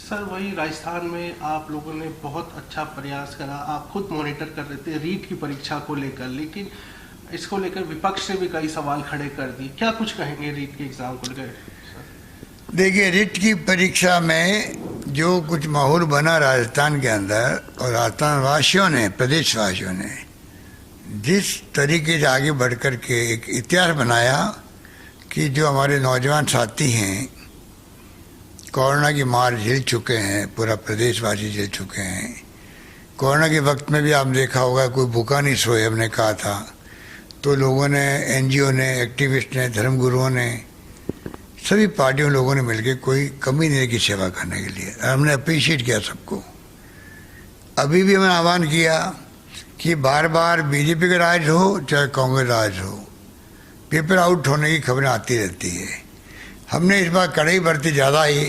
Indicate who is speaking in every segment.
Speaker 1: Sir वही राजस्थान में आप लोगों ने बहुत अच्छा प्रयास करा, आप खुद मॉनिटर कर रहे थे रीट की परीक्षा को लेकर, लेकिन इसको लेकर विपक्ष ने भी कई सवाल खड़े कर दिए। क्या कुछ कहेंगे रीट के एग्जाम को लेकर?
Speaker 2: देखिए, रीट की परीक्षा में जो कुछ माहौल बना राजस्थान के अंदर और राजस्थान वासियों ने, प्रदेशवासियों ने जिस तरीके से आगे बढ़ कर के एक इतिहास बनाया कि जो हमारे नौजवान साथी हैं कोरोना की मार झेल चुके हैं, पूरा प्रदेशवासी झेल चुके हैं। कोरोना के वक्त में भी आप देखा होगा कोई भूखा नहीं सोए, हमने कहा था, तो लोगों ने, एनजीओ ने, एक्टिविस्ट ने, धर्मगुरुओं ने, सभी पार्टियों लोगों ने मिलकर कोई कमी नहीं की सेवा करने के लिए। हमने अप्रिशिएट किया सबको। अभी भी हमने आह्वान किया कि बार बार बीजेपी का राज हो चाहे कांग्रेस राज हो, पेपर आउट होने की खबरें आती रहती है। हमने इस बार कड़ाई बरती ज़्यादा ही,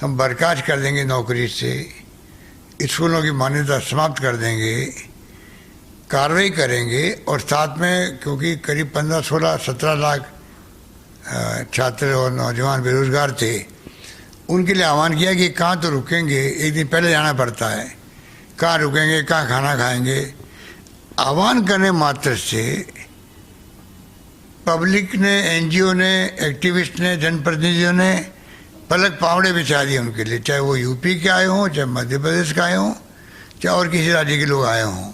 Speaker 2: हम बर्खास्त कर देंगे नौकरी से, स्कूलों की मान्यता समाप्त कर देंगे, कार्रवाई करेंगे। और साथ में क्योंकि करीब 15, 16, 17 लाख छात्र और नौजवान बेरोजगार थे, उनके लिए आह्वान किया कि कहाँ तो रुकेंगे, एक दिन पहले जाना पड़ता है, कहाँ रुकेंगे, कहाँ खाना खाएंगे। आह्वान करने मात्र से पब्लिक ने, एनजीओ ने, एक्टिविस्ट ने, जनप्रतिनिधियों ने पलक पावड़े बिछा दिए उनके लिए, चाहे वो यूपी के आए हों, चाहे मध्य प्रदेश के आए हों, चाहे और किसी राज्य के लोग आए हों।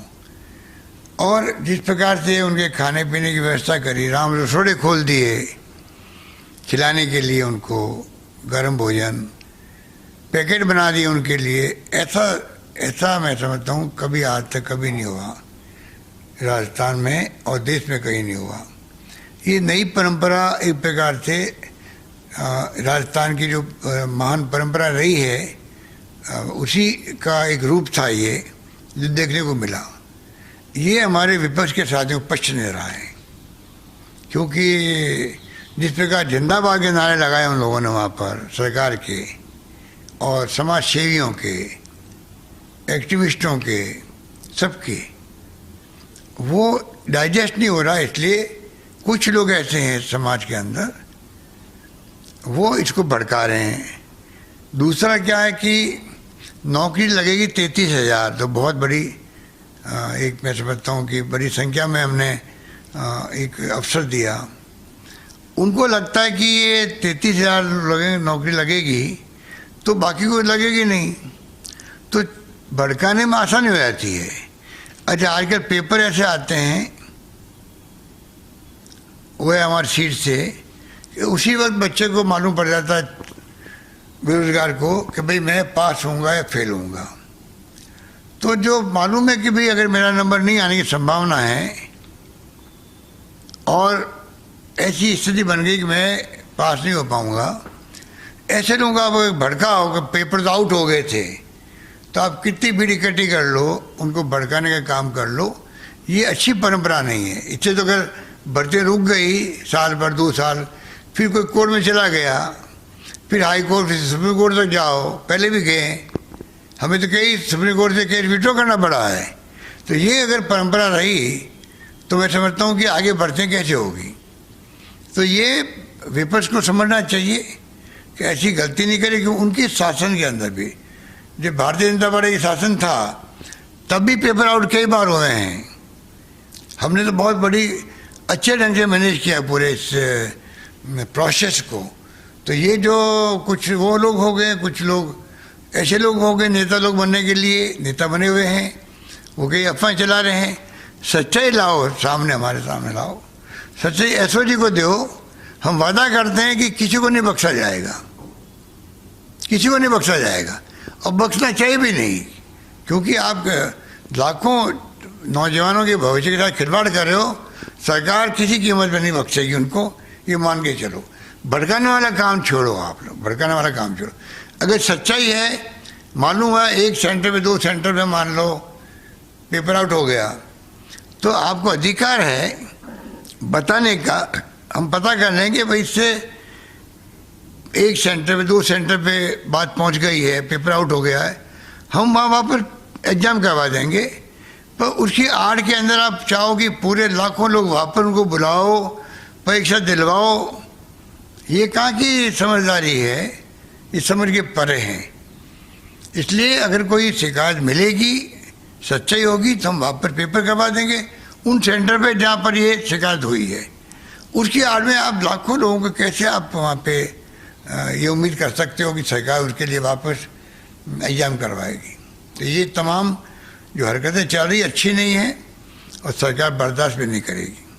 Speaker 2: और जिस प्रकार से उनके खाने पीने की व्यवस्था करी, राम रसोड़े खोल दिए खिलाने के लिए, उनको गर्म भोजन पैकेट बना दिए उनके लिए। ऐसा मैं समझता हूँ कभी आज तक कभी नहीं हुआ राजस्थान में और देश में, कहीं नहीं हुआ। ये नई परंपरा एक प्रकार से राजस्थान की जो महान परंपरा रही है उसी का एक रूप था ये, जो देखने को मिला। ये हमारे विपक्ष के साथियों को पश्च नहीं रहा है, क्योंकि जिस प्रकार जिंदाबाद के नारे लगाए उन लोगों ने वहाँ पर, सरकार के और समाज सेवियों के, एक्टिविस्टों के, सबके, वो डाइजेस्ट नहीं हो रहा। इसलिए कुछ लोग ऐसे हैं समाज के अंदर, वो इसको भड़का रहे हैं। दूसरा क्या है कि नौकरी लगेगी 33,000, तो बहुत बड़ी एक मैं समझता हूँ कि बड़ी संख्या में हमने एक अवसर दिया। उनको लगता है कि ये 33,000 नौकरी लगेगी तो बाकी को लगेगी नहीं, तो भड़काने में आसानी हो जाती है। अच्छा, आजकल पेपर ऐसे आते हैं वो है हमारी सीट से, उसी वक्त बच्चे को मालूम पड़ जाता है, बेरोजगार को, कि भाई मैं पास होऊंगा या फेल होऊंगा। तो जो मालूम है कि भाई अगर मेरा नंबर नहीं आने की संभावना है और ऐसी स्थिति बन गई कि मैं पास नहीं हो पाऊंगा, ऐसे लोगों का आप भड़का हो कि पेपर तो आउट हो गए थे, तो आप कितनी भीड़ इकट्ठी कर लो, उनको भड़काने का काम कर लो, ये अच्छी परंपरा नहीं है। इससे तो अगर भर्ती रुक गई साल भर, 2 साल, फिर कोई कोर्ट में चला गया, फिर हाई कोर्ट से सुप्रीम कोर्ट तक जाओ, पहले भी गए, हमें तो कई सुप्रीम कोर्ट से केस विड्रॉ करना पड़ा है। तो ये अगर परंपरा रही तो मैं समझता हूँ कि आगे बढ़ते कैसे होगी। तो ये विपक्ष को समझना चाहिए कि ऐसी गलती नहीं करे, कि उनके शासन के अंदर भी, जब भारतीय जनता पार्टी का शासन था तब भी पेपर आउट कई बार हुए हैं। हमने तो बहुत बड़ी अच्छे ढंग से मैनेज किया पूरे इस प्रोसेस को। तो ये जो कुछ वो लोग हो गए, कुछ लोग ऐसे लोग हो गए नेता लोग बनने के लिए, नेता बने हुए हैं, वो कई अफवाह चला रहे हैं। सच्चाई लाओ सामने, हमारे सामने लाओ, सच्चाई एसओजी को दो। हम वादा करते हैं कि किसी को नहीं बख्शा जाएगा, किसी को नहीं बख्शा जाएगा, और बख्शना चाहिए भी नहीं, क्योंकि आप लाखों नौजवानों के भविष्य के साथ खिलवाड़ कर रहे हो। सरकार किसी कीमत में नहीं बख्शेगी उनको, ये मान के चलो। भड़काने वाला काम छोड़ो, आप लोग भड़काने वाला काम छोड़ो। अगर सच्चाई है, मालूम है एक सेंटर में, 2 सेंटर में मान लो पेपर आउट हो गया, तो आपको अधिकार है बताने का। हम पता कर लेंगे भाई इससे एक सेंटर पे, 2 सेंटर पे बात पहुंच गई है, पेपर आउट हो गया है, हम वहाँ पर एग्जाम करवा देंगे। पर उसकी आड़ के अंदर आप चाहो कि पूरे लाखों लोग वहाँ पर उनको बुलाओ, परीक्षा दिलवाओ, ये कहाँ की समझदारी है, ये समझ के परे हैं। इसलिए अगर कोई शिकायत मिलेगी, सच्चाई होगी, तो हम वापस पेपर करवा देंगे उन सेंटर पे जहाँ पर ये शिकायत हुई है। उसकी आड़ में आप लाखों लोगों को कैसे आप वहाँ पे ये उम्मीद कर सकते हो कि सरकार उसके लिए वापस एग्जाम करवाएगी। तो ये तमाम जो हरकतें चल रही अच्छी नहीं हैं और सरकार बर्दाश्त भी नहीं करेगी।